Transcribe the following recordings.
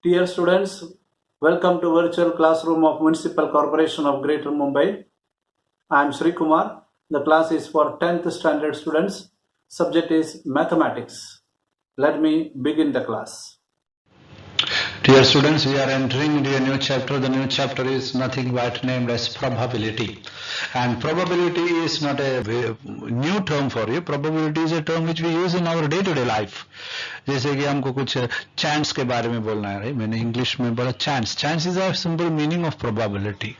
Dear students, welcome to virtual classroom of Municipal Corporation of Greater Mumbai. I am Sri Kumar. The class is for 10th standard students. Subject is mathematics. Let me begin the class. Dear students, we are entering into a new chapter. The new chapter is nothing but named as probability. And probability is not a new term for you. Probability is a term which we use in our day-to-day life. जैसे कि हमको कुछ chance के बारे में बोलना है, मैंने English में बोला chance. Chance is a simple meaning of probability.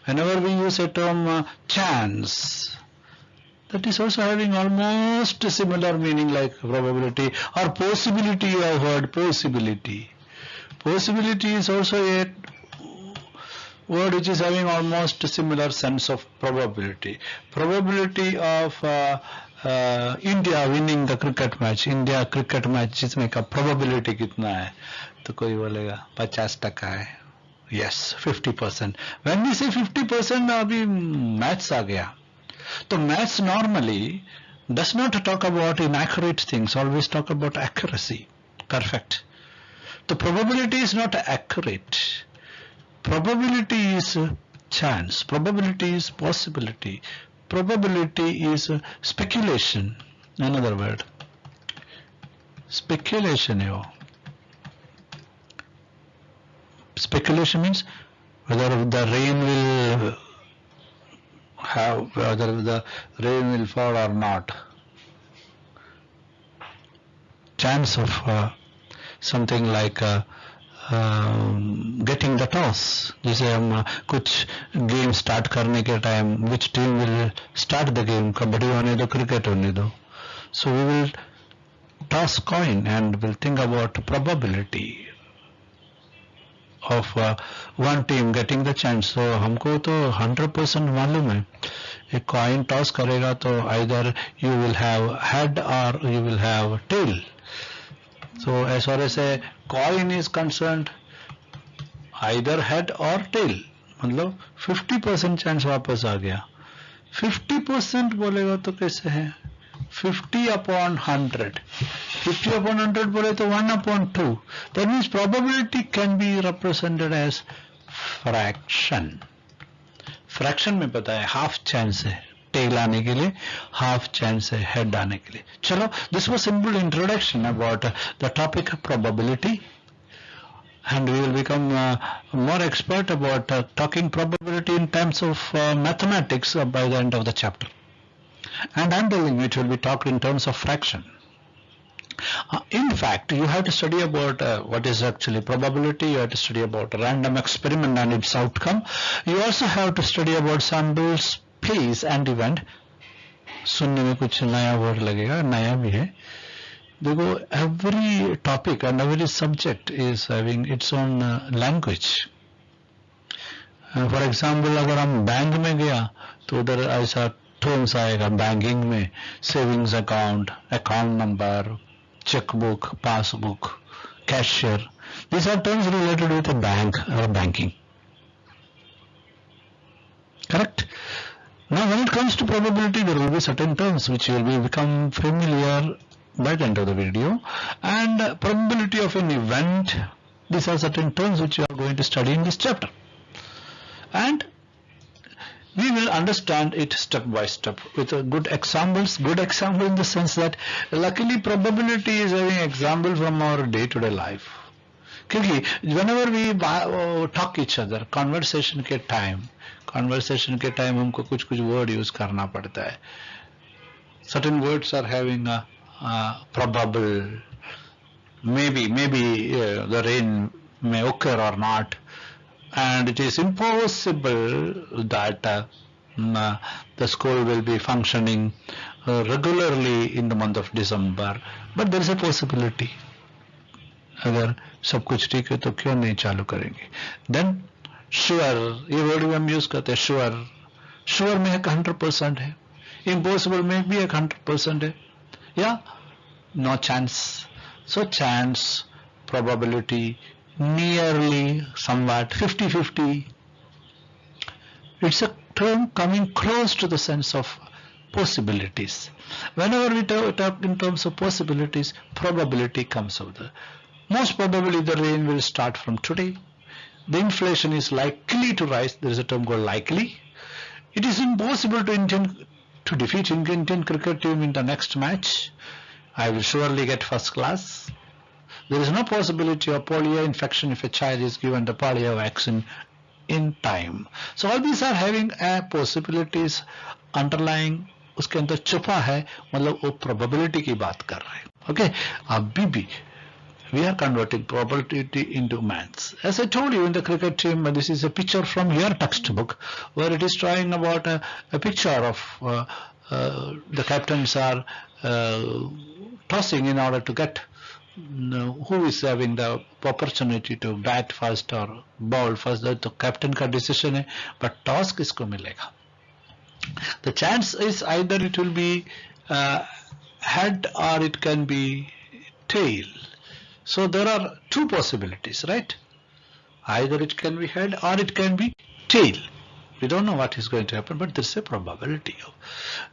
Whenever we use a term chance, that is also having almost a similar meaning like probability or possibility. You have heard possibility. Possibility is also a word which is having almost a similar sense of probability. Probability of India winning the cricket match. India cricket match जिसमें का probability कितना है? तो कोई बोलेगा 50% है. Yes, 50%. When we say 50%, अभी maths आ गया. तो maths normally does not talk about inaccurate things. Always talk about accuracy. Perfect. The probability is not accurate. Probability is chance. Probability is possibility. Probability is speculation. Another word. Speculation. Speculation means whether the rain will fall or not. Chance of something like getting the toss. जैसे हम कुछ game start करने के time which team will start the game, kabaddi होने दो, cricket होने दो. So we will toss coin and will think about probability of one team getting the chance. So हमको तो 100% मालूम है. एक coin toss करेगा तो either you will have head or you will have tail. So as far as a coin is concerned, either head or tail. मतलब 50% chance वापस आ गया. 50% बोलेगा तो कैसे है? 50 upon 100. 50 upon 100 बोले तो 1 upon 2. That means probability can be represented as fraction. Fraction में पता है half chance है. Tail आने के लिए half chance है head आने के लिए. चलो, this was simple introduction about the topic of probability, and we will become more expert about talking probability in terms of mathematics by the end of the chapter. And I'm telling you, it will be talked in terms of fraction. In fact, you have to study about what is actually probability. You have to study about a random experiment and its outcome. You also have to study about samples, place and event. सुनने में कुछ नया word लगेगा, नया भी है. देखो, every topic and every subject is having its own language. For example, अगर हम बैंक में गया तो उधर ऐसा टर्म्स आएगा बैंकिंग में, savings account, account number, checkbook, passbook, cashier. These are terms related with a bank or banking. Correct? Now, when it comes to probability, there will be certain terms which will become familiar by the end of the video. And probability of an event, these are certain terms which you are going to study in this chapter. And we will understand it step by step with good examples. Good example in the sense that luckily probability is having example from our day-to-day life. क्योंकि whenever we talk each other, conversation के time हमको कुछ word use करना पड़ता है. Certain words are having a probable, maybe the rain may occur or not, and it is impossible that the school will be functioning regularly in the month of December, but there is a possibility. अगर सब कुछ ठीक है तो क्यों नहीं चालू करेंगे? Then sure, ये वर्ड भी हम यूज करते हैं. sure में एक 100% है, impossible में भी एक 100% है, या no chance. So chance, probability, nearly, somewhat, 50-50. It's a term coming close to the sense of possibilities. Whenever we talk in terms of possibilities, probability comes out. Most probably the rain will start from today. The inflation is likely to rise. There is a term called likely. It is impossible to defeat Indian cricket team in the next match. I will surely get first class. There is no possibility of polio infection if a child is given the polio vaccine in time. So all these are having a possibilities underlying, उसके अंदर छुपा है, मतलब वो probability की बात कर रहे हैं. Okay, अभी भी we are converting probability into maths. As I told you in the cricket team, this is a picture from your textbook where it is showing about a picture of the captains are tossing in order to get who is having the opportunity to bat first or bowl first. The captain का decision है, but toss किसको मिलेगा? The chance is either it will be head or it can be tail. So there are two possibilities, right? Either it can be head or it can be tail. We don't know what is going to happen, but there's a probability of.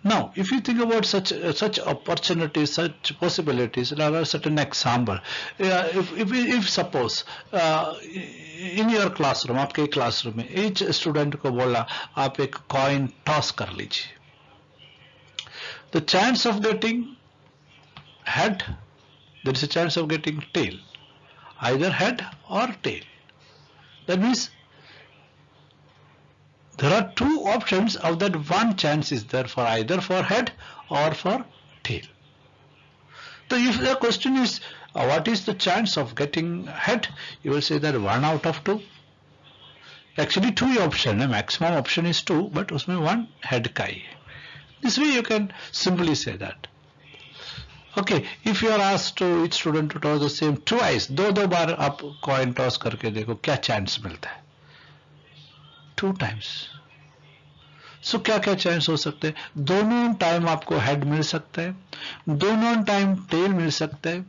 Now, if you think about such opportunities, such possibilities, there are certain example. If suppose in your classroom, आपके classroom में each student को बोला आप एक coin toss कर लीजिए. The chance of getting head, there is a chance of getting tail, either head or tail. That means there are two options of that one chance is there for either for head or for tail. So if the question is what is the chance of getting head, you will say that 1 out of 2. Actually 2 option, the maximum option is 2, but उसमें 1 head का ही है. This way you can simply say that. Okay, if you are asked to each student to toss the same twice, दो बार आप coin toss करके देखो क्या chance मिलता है. 2 times. So क्या क्या chance हो सकते हैं? दोनों टाइम आपको head मिल सकता है, दोनों टाइम tail मिल सकता है,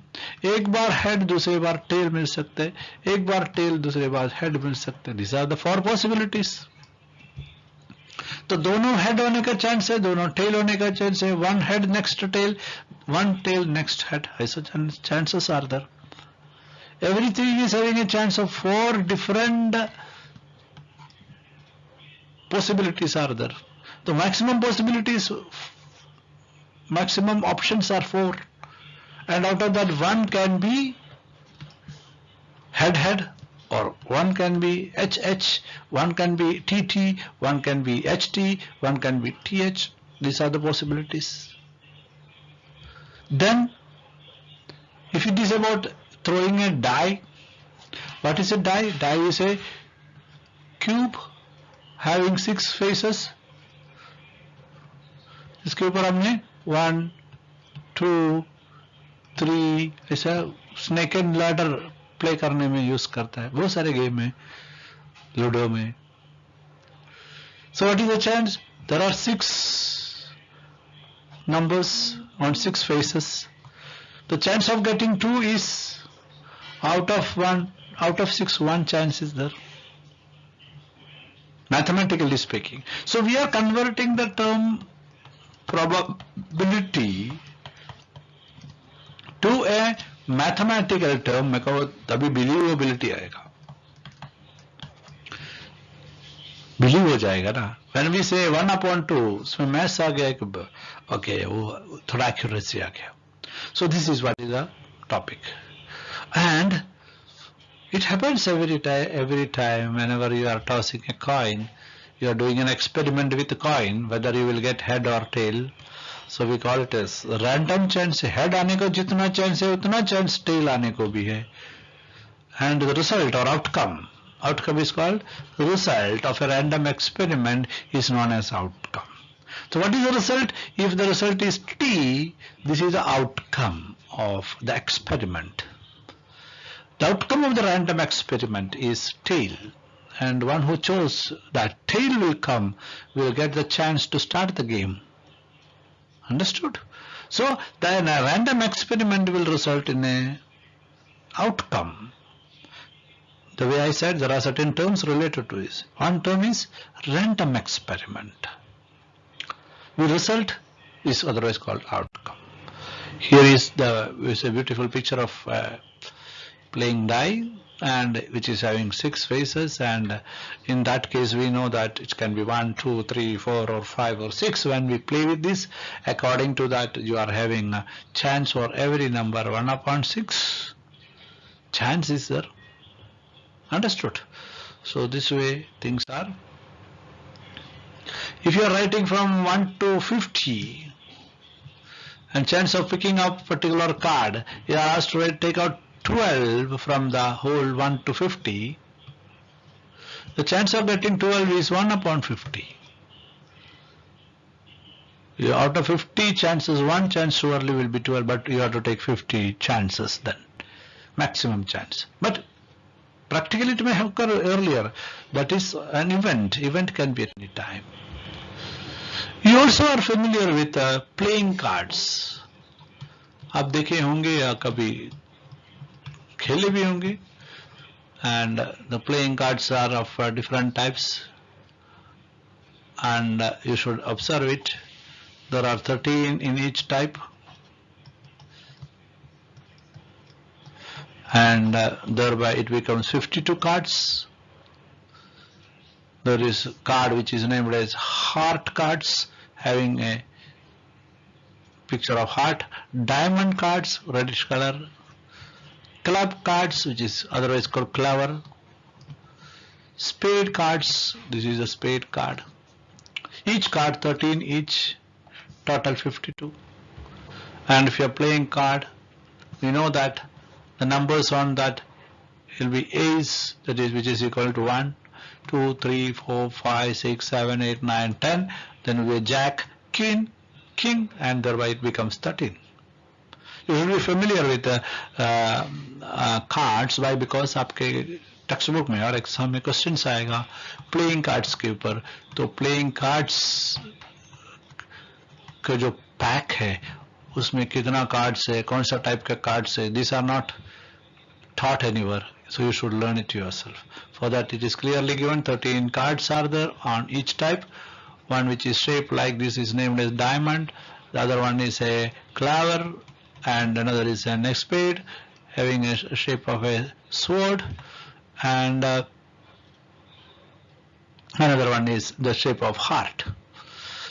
एक बार head दूसरी बार tail मिल सकता है, एक बार tail दूसरी बार head मिल सकता है. These are the 4 possibilities. तो दोनों head होने का chance है, दोनों tail होने का chance है, 1 head next tail, 1 tail next head. ऐसा chances are there. Everything is having a chance of 4 different possibilities are there. The maximum possibilities, maximum options are 4, and out of that 1 can be head, or 1 can be HH, 1 can be TT, 1 can be HT, 1 can be TH. These are the possibilities. Then if it is about throwing a die, what is a die? Die is a cube having 6 faces. इसके ऊपर हमने 1, 2, 3 ऐसा snake and ladder play करने में use करता है, बहुत सारे गेम में, लूडो में. So what is the chance? There are 6 numbers on 6 faces. The chance of getting 2 is out of 6, 1 chance is there, mathematically speaking. So we are converting the term probability to a mathematical term. मैं कहूँ तभी believability आएगा, believe हो जाएगा ना. When we say 1/2, उसमें maths आ गया कि okay, वो थोड़ा accuracy आ गया. So this is what is the topic, and it happens every time whenever you are tossing a coin. You are doing an experiment with the coin, whether you will get head or tail. So we call it as random chance. Head आने को जितना chance है उतना chance tail आने को भी है. And the result or outcome is called result of a random experiment is known as outcome. So what is the result? If the result is T, this is the outcome of the experiment. The outcome of the random experiment is tail, and one who chose that tail will come will get the chance to start the game. Understood? So then a random experiment will result in a outcome. The way I said, there are certain terms related to this. One term is random experiment. The result is otherwise called outcome. Here is a beautiful picture of playing die, and which is having 6 faces, and in that case we know that it can be 1, 2, 3, 4 or 5 or 6. When we play with this, according to that you are having a chance for every number 1 upon 6. Chance is there. Understood? So this way things are. If you are writing from 1 to 50 and chance of picking up particular card, you are asked to take out 12 from the whole 1 to 50. The chance of getting 12 is 1 upon 50. Out of 50 chances, 1 chance surely will be 12, but you have to take 50 chances then. Maximum chance. But practically it may occur earlier. That is an event. Event can be at any time. You also are familiar with playing cards. आप देखे होंगे या कभी खेले भी होंगे. And the playing cards are of different types. And you should observe it. There are 13 in each type. And thereby it becomes 52 cards. There is a card which is named as heart cards, having a picture of heart. Diamond cards, reddish color. Club cards, which is otherwise called clover. Spade cards, this is a spade card. Each card 13 each, total 52. And if you are playing card, we know that the numbers on that will be ace, that is, which is equal to 1, 2, 3, 4, 5, 6, 7, 8, 9, 10. Then we have jack, king, king, and thereby it becomes 13. You will be familiar with cards. Why? Because आपके text book में और exam में questions आएगा playing cards के ऊपर. तो playing cards का जो पैक है उसमें कितना कार्ड्स है, कौन सा टाइप का कार्ड्स है, these are not taught anywhere, so you should learn it yourself. For that it is clearly given 13 cards are there on each type. One which is shaped like this is named as diamond, the other one is a clover, and another is an spade having a shape of a sword, and another one is the shape of heart.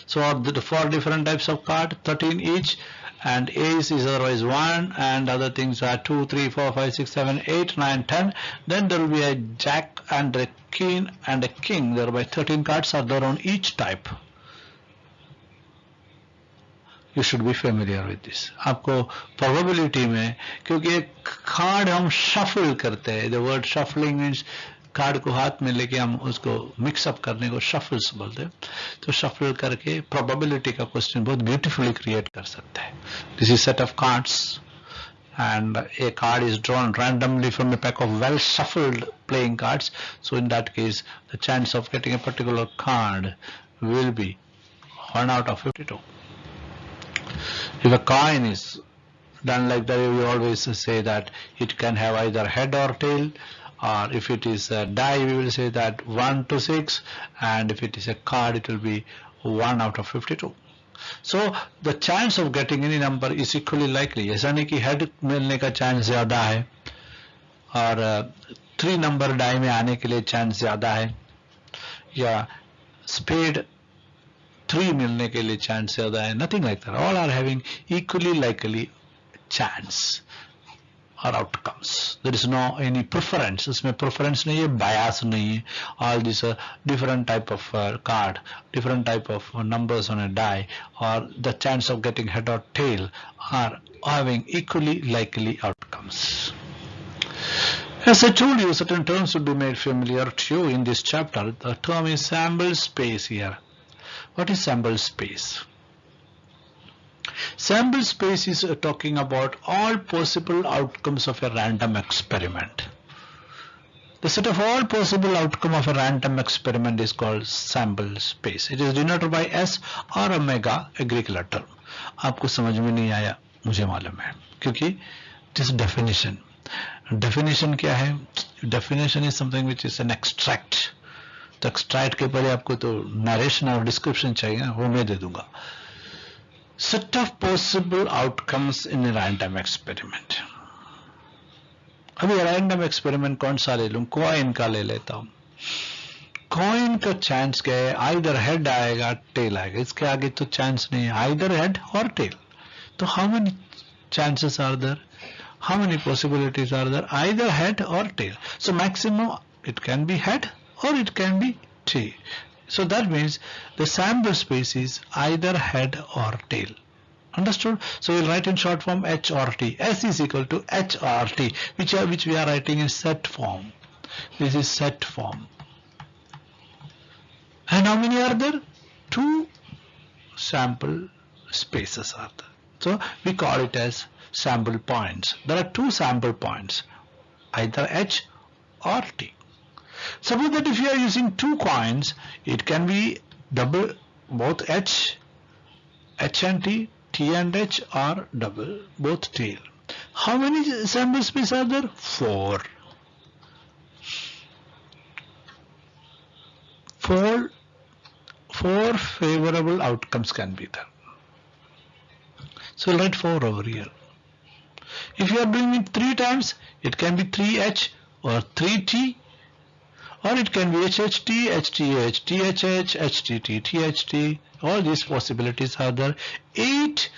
So the 4 different types of card, 13 each, and ace is otherwise 1, and other things are 2, 3, 4, 5, 6, 7, 8, 9, 10. Then there will be a jack and a queen and a king. Thereby 13 cards are there on each type. You should be familiar with this. आपको probability में, क्योंकि एक card हम shuffle करते हैं, the word shuffling means card को हाथ में लेके हम उसको मिक्स अप करने को shuffles बोलते हैं. तो shuffle करके probability का क्वेश्चन बहुत beautifully क्रिएट कर सकते हैं. This is set of cards, and a card is drawn randomly from a pack of well shuffled playing cards. So in that case, the chance of getting a particular card will be 1 out of 52. If a coin is done like that, we always say that it can have either head or tail, or if it is a die, we will say that 1 to 6, and if it is a card, it will be 1 out of 52. So the chance of getting any number is equally likely. ऐसा नहीं कि head मिलने का chance ज़्यादा है और 3 number die में आने के लिए chance ज़्यादा है, या spade 3 मिलने के लिए chance ज़्यादा है. Nothing like that. All are having equally likely chance or outcomes. There is no any preference. इसमें preference नहीं है, bias नहीं है. All these different type of card, different type of numbers on a die, or the chance of getting head or tail are having equally likely outcomes. As I told you, certain terms should be made familiar to you in this chapter. The term is sample space here. What is sample space? Sample space is talking about all possible outcomes of a random experiment. The set of all possible outcome of a random experiment is called sample space. It is denoted by S or omega, a Greek letter. आपको समझ में नहीं आया, मुझे मालूम है, क्योंकि this definition. Definition क्या है? Definition is something which is an extract. तो एक्सट्रैक्ट के पहले आपको तो नरेशन और डिस्क्रिप्शन चाहिए ना, वो मैं दे दूंगा. Set of possible outcomes in a random experiment. अभी रैंडम एक्सपेरिमेंट कौन सा ले लूं, कॉइन का ले लेता हूं. कॉइन का चांस क्या है, आइदर हेड आएगा टेल आएगा, इसके आगे तो चांस नहीं है, आइदर हेड और टेल. तो how many chances are there, how many possibilities are there, either head और tail. So maximum it can be head or it can be tail. So that means the sample space is either head or tail. Understood? So we'll write in short form H or T. S is equal to H or T, which we are writing in set form. This is set form. And how many are there? 2 sample spaces are there. So we call it as sample points. There are 2 sample points, either H or T. Suppose that if you are using 2 coins, it can be double, both H and T, T and H, or double, both tail. How many sample space are there? 4. 4 favorable outcomes can be there. So we'll write 4 over here. If you are doing it 3 times, it can be 3H or 3T, or it can be HHT, HTH, THH, HTT, THT. All these possibilities are there. 8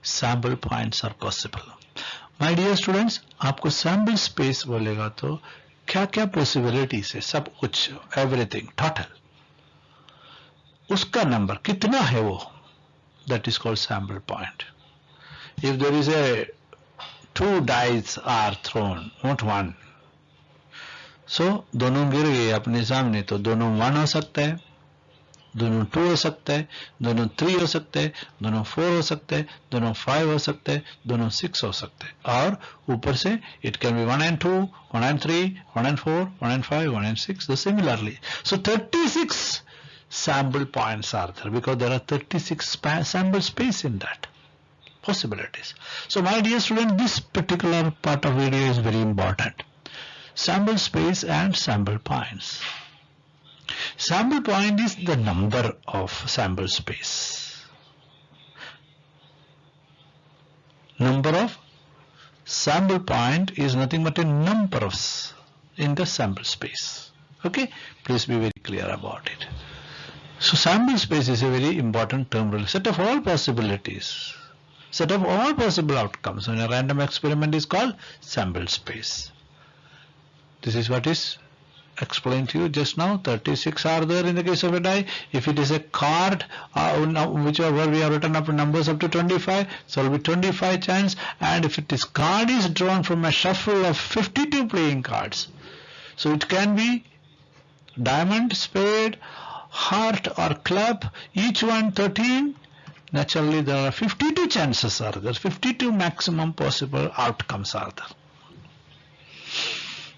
sample points are possible. My dear students, आपको sample space बोलेगा तो क्या क्या possibilities है, सब कुछ, everything, total. उसका number कितना है वो, that is called sample point. If there is a 2 dice are thrown, not 1. So दोनों गिर गए अपने सामने, तो दोनों 1 हो सकता है, दोनों 2 हो सकता है, दोनों 3 हो सकता है, दोनों 4 हो सकता है, दोनों 5 हो सकता है, दोनों 6 हो सकता है, और ऊपर से it can be 1 and 2, 1 and 3, 1 and 4, 1 and 5, 1 and 6. So similarly, so 36 sample points are there because there are 36 sample space in that possibilities. So my dear student, this particular part of video is very important. Sample space and sample points. Sample point is the number of sample space. Number of sample point is nothing but a number of in the sample space. Okay, please be very clear about it. So sample space is a very important term. Set of all possibilities, set of all possible outcomes in a random experiment is called sample space. This is what is explained to you just now. 36 are there in the case of a die. If it is a card, whichever we have written up numbers up to 25, so it will be 25 chance. And if it is card is drawn from a shuffle of 52 playing cards, so it can be diamond, spade, heart, or club. Each one 13. Naturally, there are 52 chances are there. 52 maximum possible outcomes are there.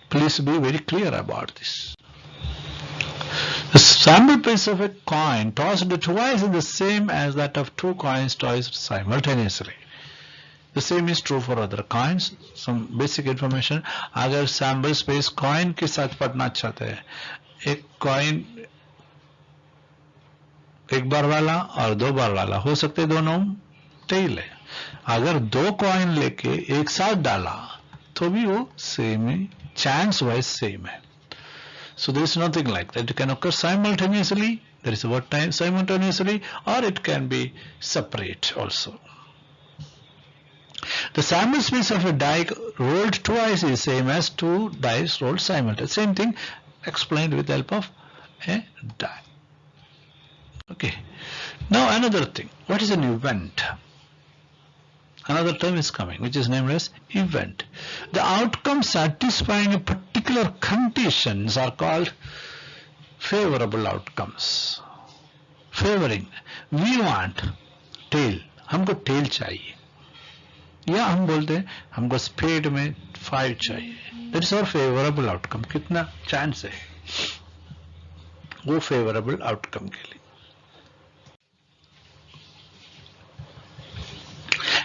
Please be very clear about this. The sample piece of a coin tossed twice is the same as that of 2 coins tossed simultaneously. The same is true for other coins. Some basic information. अगर sample space coin के साथ पढ़ना चाहते हैं, एक coin एक बार वाला और 2 बार वाला हो सकते, दोनों tail है. अगर 2 coin लेके एक साथ डाला तो भी वो same है, chance wise same है. So there is nothing like that. It can occur simultaneously, there is a word time simultaneously, or it can be separate also. The sample space of a die rolled twice is same as 2 dice rolled simultaneously. Same thing explained with the help of a die. Okay. Now another thing. What is an event? Another term is coming, which is named as event. The outcomes satisfying a particular conditions are called favorable outcomes. Favoring. We want tail. हमको tail चाहिए. या हम बोलते हैं हमको spade में 5 चाहिए. That is our favorable outcome. कितना chance है वो favorable outcome के लिए.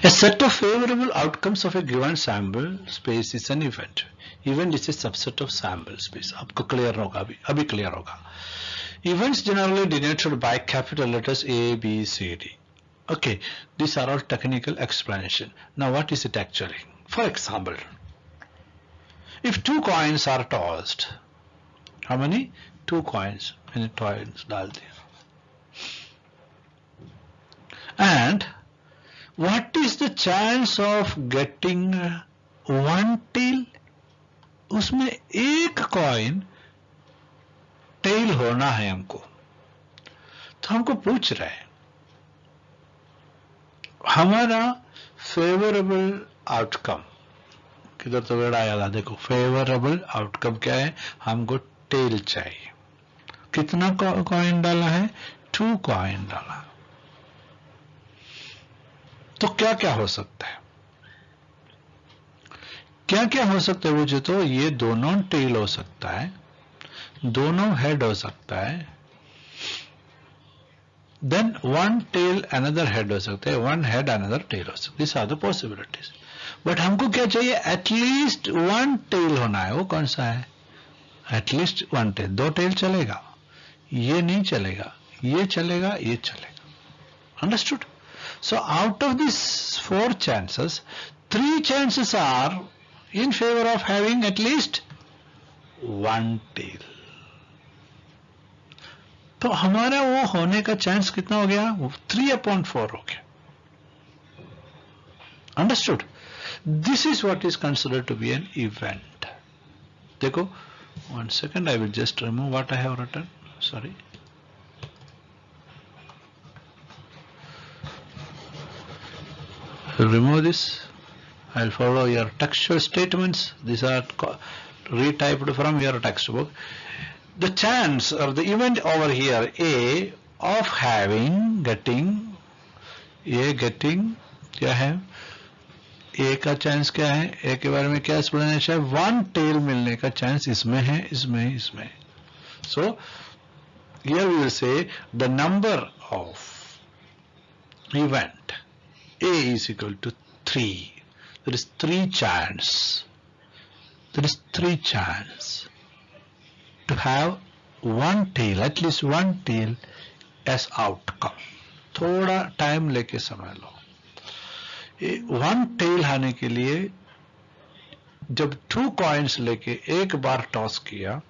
A set of favorable outcomes of a given sample space is an event. Event is a subset of sample space. आपको clear होगा अभी clear होगा. Events generally denoted by capital letters A, B, C, D. Okay, these are all technical explanation. Now what is it actually? For example, If 2 coins are tossed, how many? 2 coins मैंने coins डाल दिया. And what is the chance of getting one tail? उसमें एक coin tell होना है हमको. तो हमको पूछ रहा है हमारा फेवरेबल आउटकम, किधर तो वेड़ा आया, देखो फेवरेबल आउटकम क्या है, हमको टेल चाहिए. कितना कॉइन डाला है? 2 कॉइन डाला. तो क्या क्या हो सकता है? क्या क्या हो सकता है मुझे? तो ये दोनों टेल हो सकता है, दोनों हेड हो सकता है, then one tail another head हो सकता है, वन हेड अनदर टेल हो सकता है. This are the possibilities. But हमको क्या चाहिए? एटलीस्ट वन टेल होना है. वो कौन सा है? At least one tell. 2 टेल चलेगा, ये नहीं चलेगा, ये चलेगा, ये चलेगा. Understood? So out of these 4 chances, 3 chances are in favor of having at least one tail. तो हमारा वो होने का चांस कितना हो गया? 3/4 हो गया. Understood? This is what is considered to be an event. देखो, 1 second, I will just remove what I have written. Sorry. Remove this. I'll follow your textual statements. These are retyped from your textbook. The chance or the event over here A of getting क्या है? A का chance क्या है? A के बारे में क्या पढ़ना चाहिए? वन टेल मिलने का चांस इसमें है, इसमें. So here we will say the number of event A is equal to 3. There is 3 chance. There is 3 chance to have one tail, at least one tail as outcome. थोड़ा time लेके समझ लो. One tell आने के लिए जब 2 coins लेके एक बार toss किया,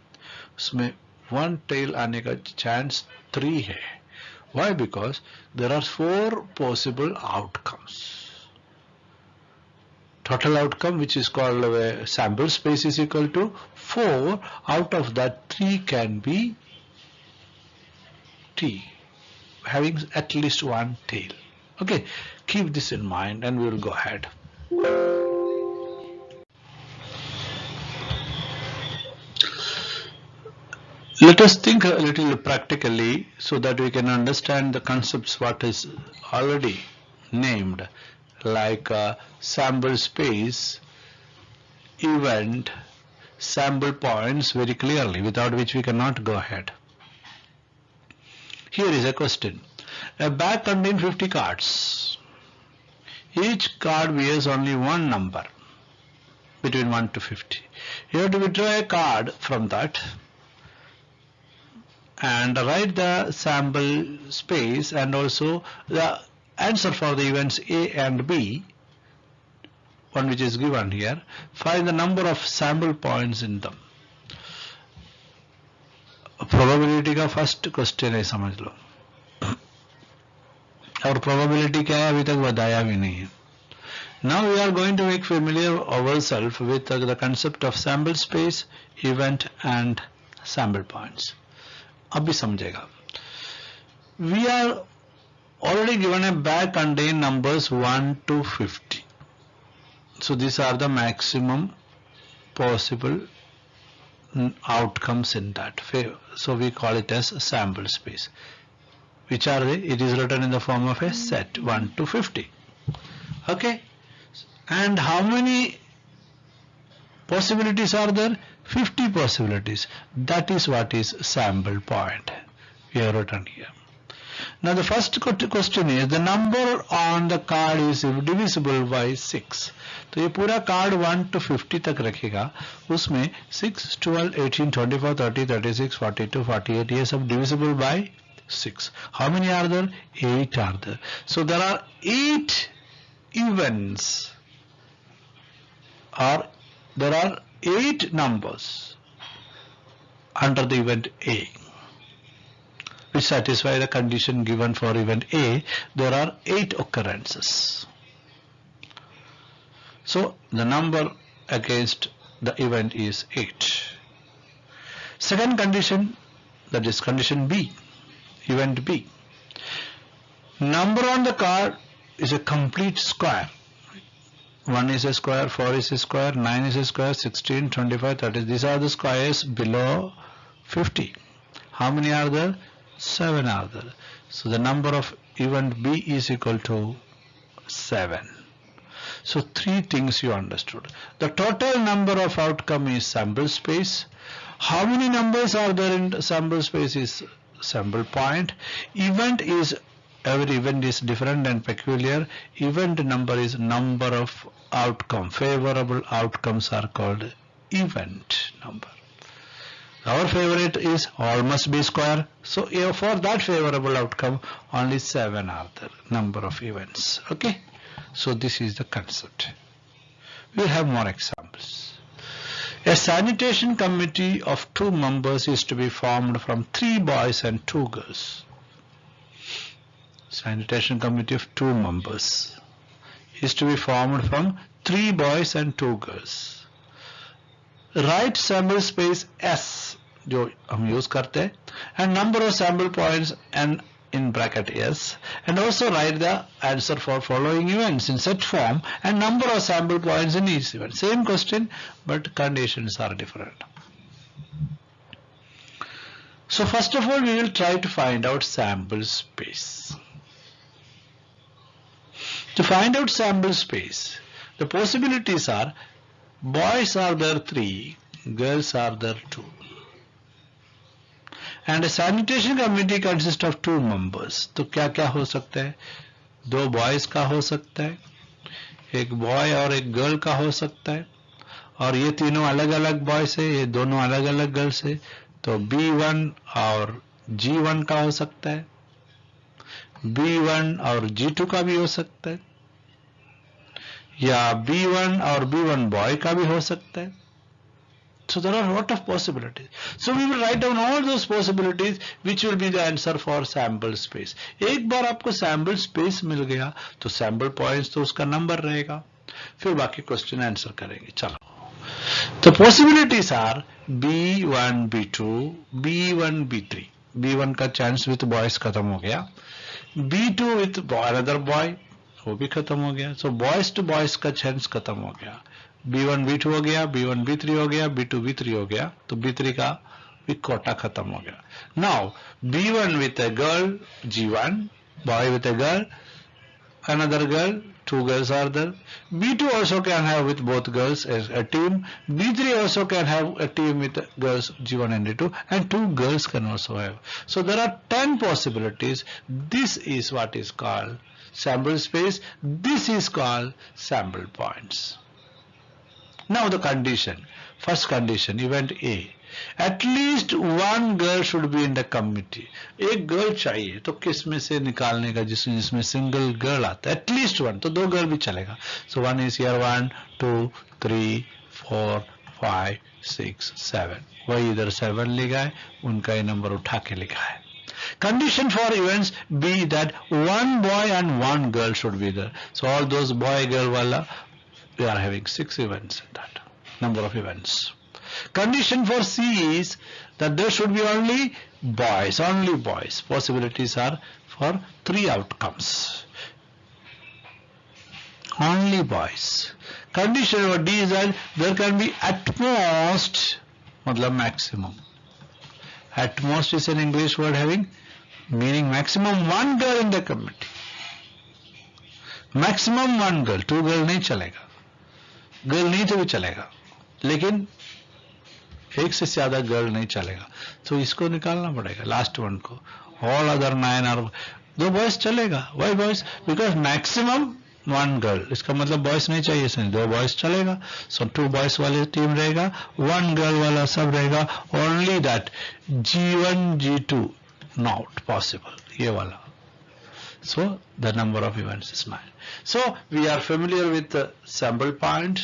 उसमें वन टेल आने का चांस 3 है. Why? Because there are 4 possible outcomes. Total outcome, which is called sample space, is equal to 4. Out of that, 3 can be T, having at least one tail. Okay, keep this in mind and we will go ahead. Let us think a little practically so that we can understand the concepts what is already named, like sample space, event, sample points very clearly, without which we cannot go ahead. Here is a question. A bag contains 50 cards. Each card bears only one number between 1 to 50. You have to withdraw a card from that and write the sample space and also the answer for the events A and B, one which is given here. Find the number of sample points in them. Probability का first question है, समझ लो. और probability क्या है अभी तक बताया भी नहीं है. Now we are going to make familiar ourselves with the concept of sample space, event and sample points. अभी समझेगा. We are already given a bag contain numbers 1 to 50. So these are the maximum possible outcomes in that. So we call it as sample space. Which are they? It is written in the form of a set 1 to 50. Okay. And how many possibilities are there? 50 possibilities. That is what is sample point. We have written here. Now the first question is the number on the card is divisible by 6. तो ये पूरा card 1 to 50 तक रखेगा. उसमें 6, 12, 18, 24, 30, 36, 42, 48 ये सब divisible by 6. How many are there? 8 are there. So there are 8 events, or there are 8 numbers under the event A which satisfy the condition given for event A, there are 8 occurrences. So the number against the event is 8. Second condition, that is condition B, event B. Number on the card is a complete square. 1 is a square, 4 is a square, 9 is a square, 16, 25, 30. These are the squares below 50. How many are there? 7 are there. So the number of event B is equal to 7. So 3 things you understood. The total number of outcome is sample space. How many numbers are there in sample space is sample point. Event is, every event is different and peculiar. Event number is number of outcome. Favorable outcomes are called event number. Our favorite is all must be square. So for that favorable outcome, only 7 are the number of events. Okay. So this is the concept. We have more examples. A sanitation committee of 2 members is to be formed from 3 boys and 2 girls. Sanitation committee of 2 members is to be formed from 3 boys and 2 girls. Write sample space S जो हम use करते हैं and number of sample points and in bracket S, and also write the answer for following events in set form and number of sample points in each event. Same question but conditions are different. So first of all we will try to find out sample space. To find out sample space, the possibilities are boys are there 3, girls are there 2. And a sanitation committee consists of 2 members. तो क्या क्या हो सकता है? 2 boys का हो सकता है, एक boy और एक girl का हो सकता है, और ये तीनों अलग अलग boys है, ये दोनों अलग अलग girls है, तो B1 और G1 का हो सकता है, B1 और G2 का भी हो सकता है, या B1 और B1 boy का भी हो सकता है. So there are a lot of possibilities. So we will write down all those possibilities which will be the answer for sample space. एक बार आपको sample space मिल गया तो sample points तो उसका number रहेगा. फिर बाकी question answer करेंगे. चलो. The possibilities are B1, B2, B1, B3. B1 का chance with boys खत्म हो गया. B2 with another boy वो भी खत्म हो गया. So boys to boys का chance खत्म हो गया. B1 B2 हो गया, B1 B3 हो गया, B2 B3 हो गया, तो B3 का भी कोटा खत्म हो गया. Now B1 with a girl, G1, boy with a girl, another girl, 2 girls are there. B2 also can have with both girls as a team. B3 also can have a team with girls G1 and G2, and 2 girls can also have. So there are 10 possibilities. This is what is called sample space. This is called sample points. Now the condition. First condition, event A. At least one girl should be in the committee. एक girl चाहिए तो किस में से निकालने का जिसमें single girl आता है. At least one. तो 2 girl भी चलेगा. So one is here 1, 2, 3, 4, 5, 6, 7. वही इधर 7 लिखा है, उनका ये number उठा के लिखा है. Condition for events B that one boy and one girl should be there. So all those boy girl wala, we are having 6 events in that number of events. Condition for C is that there should be only boys. Possibilities are for 3 outcomes. Only boys. Condition for D is that there can be at most, matlab maximum. At most is an English word having meaning maximum 1 girl in the committee. Maximum 1 girl, 2 girl नहीं चलेगा. Girl नहीं तो भी चलेगा, लेकिन एक से ज्यादा गर्ल नहीं चलेगा, तो इसको निकालना पड़ेगा लास्ट वन को. ऑल अदर 9 और 2 बॉयज चलेगा. Why boys? Because maximum 1 girl, इसका मतलब बॉयज नहीं चाहिए, इसमें 2 बॉयज चलेगा. सो 2 बॉयज वाले टीम रहेगा, 1 गर्ल वाला सब रहेगा. Only that G1, G2 not possible, ये वाला. So the number of events is 9. So we are familiar with the sample point.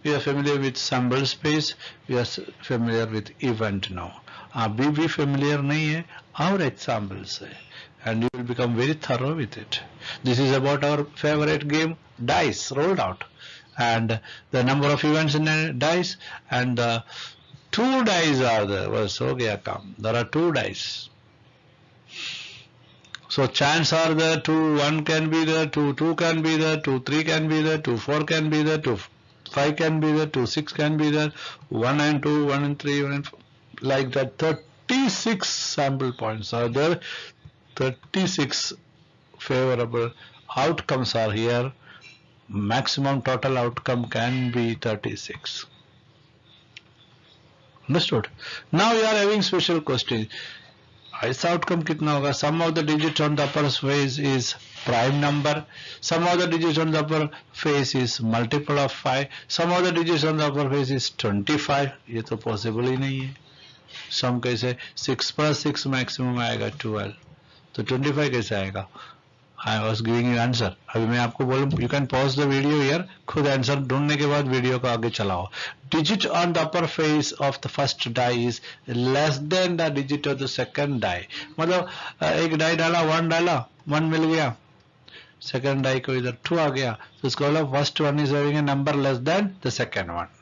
We are familiar with sample space. We are familiar with event now. अभी भी familiar नहीं है our examples है, and you will become very thorough with it. This is about our favorite game, dice rolled out, and the number of events in a dice, and the two dice are there. बस हो गया काम. There are two dice. So chance are there, 2, 1 can be there, 2, 2 can be there, 2, 3 can be there, 2, 4 can be there, 2, 5 can be there, 2, 6 can be there, 1 and 2, 1 and 3, 1 and 4, like that. 36 sample points are there, 36 favorable outcomes are here. Maximum total outcome can be 36. Understood? Now you are having special question. ऐसा outcome कितना होगा? Sum of the digits on the upper face is prime number. Sum of the digits on the upper face is multiple of 5. Sum of the digits on the upper face is 25. ये तो possible ही नहीं है. Sum कैसे? 6 plus 6 maximum आएगा 12. तो 25 कैसे आएगा? I was giving you answer. अभी मैं आपको बोलूँ, you can pause the video here. खुद आंसर ढूंढने के बाद वीडियो को आगे चलाओ. Digit on the upper face of the first die is less than the digit of the second die. मतलब एक die डाला, 1 डाला, 1 मिल गया. Second die को इधर 2 आ गया. So इसका मतलब first one is having a number less than the second one.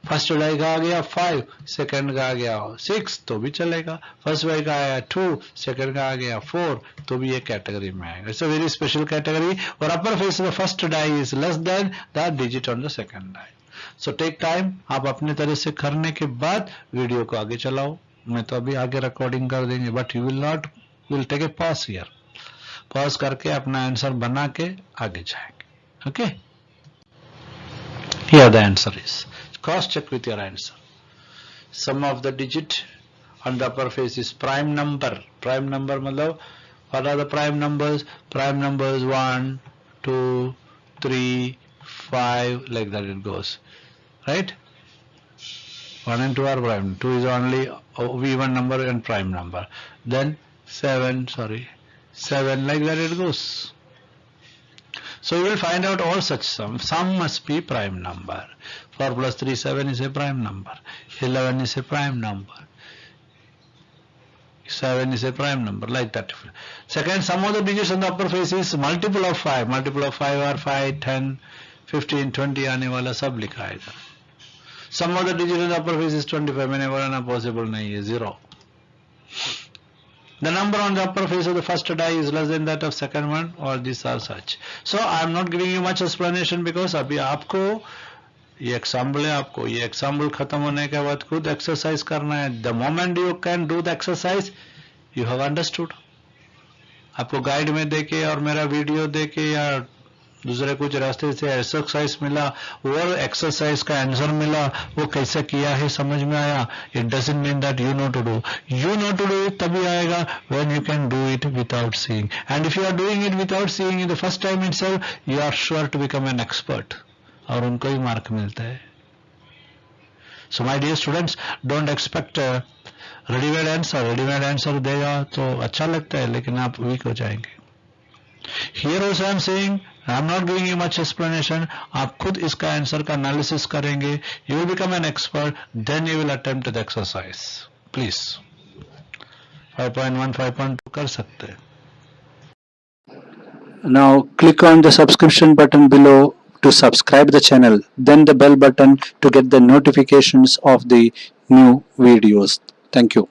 First die का आ गया 5, सेकंड का आ गया 6 तो भी चलेगा. फर्स्ट डाई का आया 2, सेकंड का आ गया 4 तो भी ये कैटेगरी में आएगा. It's a very special category. और upper face the first die is less than the digit on the second die. So take time. आप अपने तरह से करने के बाद वीडियो को आगे चलाओ. मैं तो अभी आगे रिकॉर्डिंग कर देंगे, but you will take a pause here. Pause करके अपना आंसर बना के आगे जाएंगे. Okay, here the answer is. Cross check with your answer. Sum of the digit on the upper face is prime number. Prime number मतलब what are the prime numbers? Prime numbers 1, 2, 3, 5 like that it goes. Right? 1 and 2 are prime. 2 is only even number and prime number. Then 7 like that it goes. So you will find out all such sums. Sum must be prime number. 4 plus 3, 7 is a prime number. 11 is a prime number. 7 is a prime number, like that. Second, sum of the digits on the upper face is multiple of 5. Multiple of 5 are 5, 10, 15, 20 आने वाला सब लिखा है इधर. Sum of the digits on the upper face is 25. मैंने बोला ना possible नहीं है, 0. The number on the upper face of the first die is less than that of second one, or these are such. So I am not giving you much explanation because अभी आपको ये example है. आपको ये example खत्म होने के बाद खुद एक्सरसाइज करना है. The moment you can do the exercise you have understood. आपको गाइड में देके और मेरा वीडियो देके या दूसरे कुछ रास्ते से एक्सरसाइज मिला, वो एक्सरसाइज का आंसर मिला, वो कैसे किया है समझ में आया. It doesn't mean that you know to do. You know to do it तभी आएगा when you can do it without seeing. And if you are doing it without seeing in the first time itself, you are sure to become an expert. और उनको ही mark मिलता है. So my dear students, don't expect readymade answer. Readymade answer देगा तो अच्छा लगता है, लेकिन आप वीक हो जाएंगे. Here also I am saying, I am not giving you much explanation. आप खुद इसका आंसर का एनालिसिस करेंगे. You will become an expert, then you will attempt the exercise. Please 5.1 5.2 कर सकते हैं. Now click on the subscription button below to subscribe the channel, then the bell button to get the notifications of the new videos. Thank you.